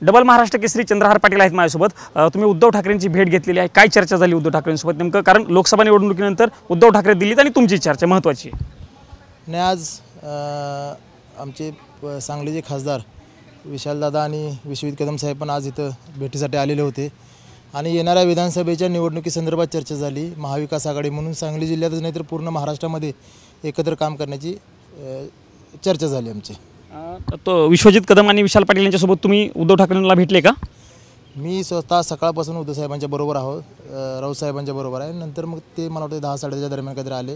Double Maharashtra Kesari Chandrahar Patil आहेत माझ्यासोबत। तुम्ही उद्धव ठाकरेंची भेट घेतलेली आहे, काय चर्चा झाली उद्धव ठाकरेंसोबत नेमकं? कारण लोकसभा निवडणुकीनंतर उद्धव ठाकरे दिल्लीत आणि तुमची चर्चा महत्त्वाची आहे। नाही, आज आमचे सांगलीचे खासदार विशालदादा आणि विश्वजित कदम साहेब पण आज इथं भेटीसाठी आलेले होते आणि येणाऱ्या विधानसभेच्या निवडणुकीसंदर्भात चर्चा झाली। महाविकास आघाडी म्हणून सांगली जिल्ह्यातच नाही तर पूर्ण महाराष्ट्रामध्ये एकत्र काम करण्याची चर्चा झाली आमची। तो विश्वजित कदम आणि विशाल पाटील यांच्यासोबत तुम्ही उद्धव ठाकरेंना भेटले का? मी स्वतः सकाळपासून उद्धव साहेबांच्या बरोबर आहोत, राऊत साहेबांच्या बरोबर आहे। नंतर मग ते मला वाटतं 10-10:30 दरम्यान काहीतरी आले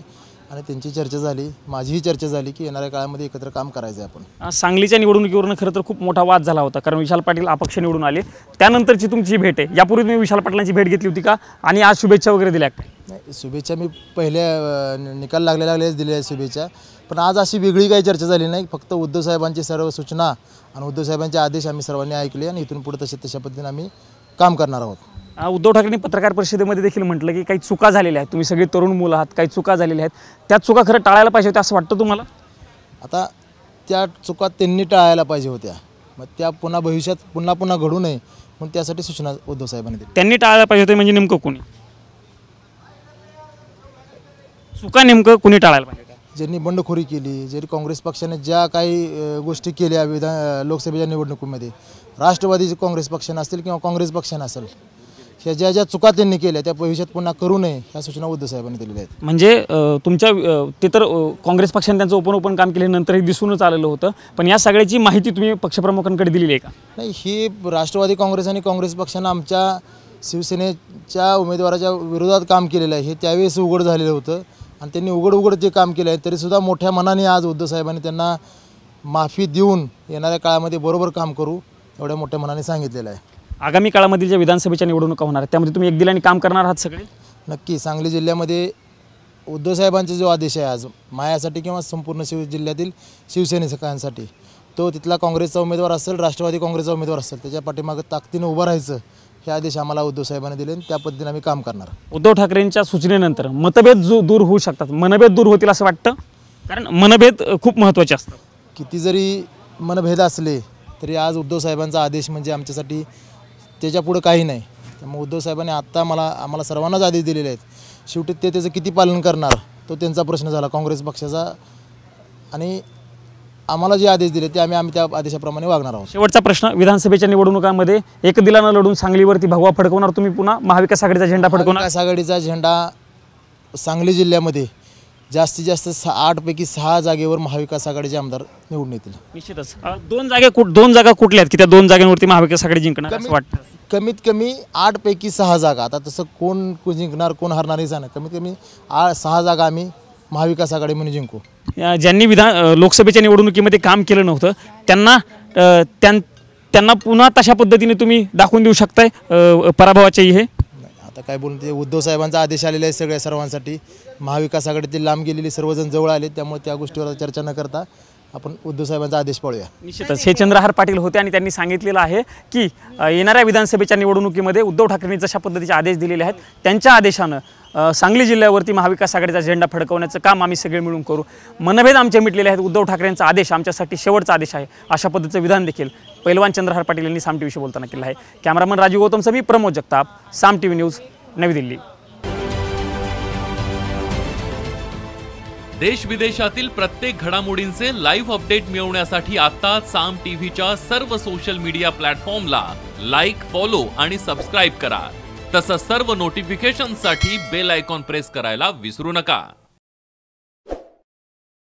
आणि त्यांची चर्चा झाली, माझीही चर्चा झाली की येणाऱ्या काळामध्ये एकत्र काम करायचं आहे आपण। सांगलीच्या निवडणुकीवरून खरं तर खूप मोठा वाद झाला होता, कारण विशाल पाटील अपक्ष निवडून आले, त्यानंतरची तुमची भेट आहे। यापूर्वी तुम्ही विशाल पाटलांची भेट घेतली होती का आणि आज शुभेच्छा वगैरे दिल्या का? नाही, शुभेच्छा मी पहिल्या निकाल लागलेल्याच दिल्या शुभेच्छा, पण आज अशी वेगळी काही चर्चा झाली नाही। फक्त उद्धव साहेबांची सर्व सूचना आणि उद्धव साहेबांचे आदेश आम्ही सर्वांनी ऐकले आणि इथून पुढे तशा पद्धतीने आम्ही काम करणार आहोत। उद्धव ठाकरेंनी पत्रकार परिषदेमध्ये देखील म्हटलं की काही चुका झालेल्या आहेत, तुम्ही सगळे तरुण मुलं आहात, काही चुका झालेल्या आहेत, त्या चुका खरं टाळायला पाहिजे होत्या असं वाटतं तुम्हाला? आता त्या चुका त्यांनी टाळायला पाहिजे होत्या, मग त्या पुन्हा भविष्यात पुन्हा घडू नये म्हणून त्यासाठी सूचना उद्धव साहेबांनी दिली। त्यांनी टाळायला पाहिजे होते म्हणजे नेमकं कोणी? चुका नेमकं कोणी टाळायला पाहिजे? ज्यांनी बंडखोरी केली, जरी काँग्रेस पक्षाने ज्या काही गोष्टी केल्या लोकसभेच्या निवडणुकीमध्ये, राष्ट्रवादी काँग्रेस पक्षाने असतील किंवा काँग्रेस पक्षाने असेल, ह्या ज्या चुका त्यांनी केल्या त्या भविष्यात पुन्हा करू नये ह्या सूचना उद्धव साहेबांनी दिलेल्या आहेत। म्हणजे तुमच्या ते तर काँग्रेस पक्षाने त्यांचं ओपन काम केल्यानंतर हे दिसूनच आलेलं होतं, पण या सगळ्याची माहिती तुम्ही पक्षप्रमुखांकडे दिलेली आहे का? नाही, ही राष्ट्रवादी काँग्रेस आणि काँग्रेस पक्षानं आमच्या शिवसेनेच्या उमेदवाराच्या विरोधात काम केलेलं आहे, हे त्यावेळेस उघड झालेलं होतं आणि त्यांनी उघड जे काम केलं आहे तरीसुद्धा मोठ्या मनाने आज उद्धव साहेबांनी त्यांना माफी देऊन येणाऱ्या काळामध्ये बरोबर काम करू एवढ्या मोठ्या मनाने सांगितलेलं आहे। आगामी काळामधील ज्या विधानसभेच्या निवडणुका होणार त्यामध्ये तुम्ही एक दिलाने काम करणार आहात सगळे? नक्की। सांगली जिल्ह्यामध्ये उद्धव साहेबांचा जो आदेश आहे आज माझ्यासाठी किंवा संपूर्ण जिल्ह्यातील शिवसैनिकांसाठी, तो तिथला काँग्रेसचा उमेदवार असेल, राष्ट्रवादी काँग्रेसचा उमेदवार असेल, त्याच्या पाठीमागे ताकदीने उभं राहायचं हे आदेश आम्हाला उद्धव साहेबांनी दिले आणि त्या पद्धतीने आम्ही काम करणार। उद्धव ठाकरेंच्या सूचनेनंतर मतभेद दूर होऊ शकतात, मनभेद दूर होतील असं वाटतं? कारण मनभेद खूप महत्त्वाचे असतात। किती जरी मनभेद असले तरी आज उद्धव साहेबांचा आदेश म्हणजे आमच्यासाठी त्याच्यापुढं काही नाही। त्यामुळे उद्धव साहेबांनी आत्ता आम्हाला सर्वांनाच आदेश दिलेले आहेत, शेवटी ते त्याचं किती पालन करणार तो त्यांचा प्रश्न झाला काँग्रेस पक्षाचा, आणि आम्हाला जे आदेश दिले ते आम्ही त्या आदेशाप्रमाणे वागणार आहोत। शेवटचा प्रश्न, विधानसभेच्या निवडणुकांमध्ये एक दिलानं लढून सांगलीवरती भगवा फडकवणार तुम्ही, पुन्हा महाविकास आघाडीचा झेंडा फडकवणार? महाविकास आघाडीचा झेंडा सांगली जिल्ह्यामध्ये जास्तीत जास्त 8 पैकी 6 जागेवर महाविकास आघाडीचे आमदार निवडून येतील। निश्चितच। दोन जागा कुठल्या आहेत की त्या 2 जागांवरती महाविकास आघाडी जिंकणार असं वाटतं? कमीत कमी 8 पैकी 6 जागा, आता तसं कोण जिंकणार कोण हरणार हे सांगणार, कमीत कमी 6 जागा आम्ही महाविकास आघाडी म्हणून जिंकू। ज्यांनी लोकसभेच्या निवडणुकीमध्ये काम केलं नव्हतं त्यांना पुन्हा तशा पद्धतीने तुम्ही दाखवून देऊ शकताय पराभवाच्याही? हे आता काय बोलून, ते उद्धव साहेबांचा आदेश आलेला आहे सर्वांसाठी, महाविकास आघाडीतील लांब गेलेली सर्वजण जवळ आले, त्यामुळे त्या गोष्टीवर चर्चा न करता आपण उद्धव साहेबांचा आदेश पाळूया। निश्चितच हे चंद्रहार पाटील होते आणि त्यांनी सांगितलेलं आहे की येणाऱ्या विधानसभेच्या निवडणुकीमध्ये उद्धव ठाकरेंनी जशा पद्धतीचे आदेश दिलेले आहेत त्यांच्या आदेशानं सांगली जिल्ह्यावरती महाविकास आघाडीचा झेंडा फडकवण्याचं काम आम्ही सगळे मिळून करू। मनभेद आमचे मिटलेले आहेत, उद्धव ठाकरेंचा आदेश आमच्यासाठी शेवटचा आदेश आहे अशा पद्धतीचं विधान देखील पैलवान चंद्रहार पाटील यांनी साम टीव्हीशी बोलताना केलं आहे। कॅमेरामन राजीव गौतमसह मी प्रमोद जगताप, साम टीव्ही न्यूज, नवी दिल्ली। देश विदेशातील प्रत्येक घडामोडींचे लाईव्ह अपडेट मिळवण्यासाठी आता साम टीव्हीच्या सर्व सोशल मीडिया प्लॅटफॉर्मला लाईक, फॉलो आणि सबस्क्राईब करा। तसंच सर्व नोटिफिकेशनसाठी बेल आयकॉन प्रेस करायला विसरू नका।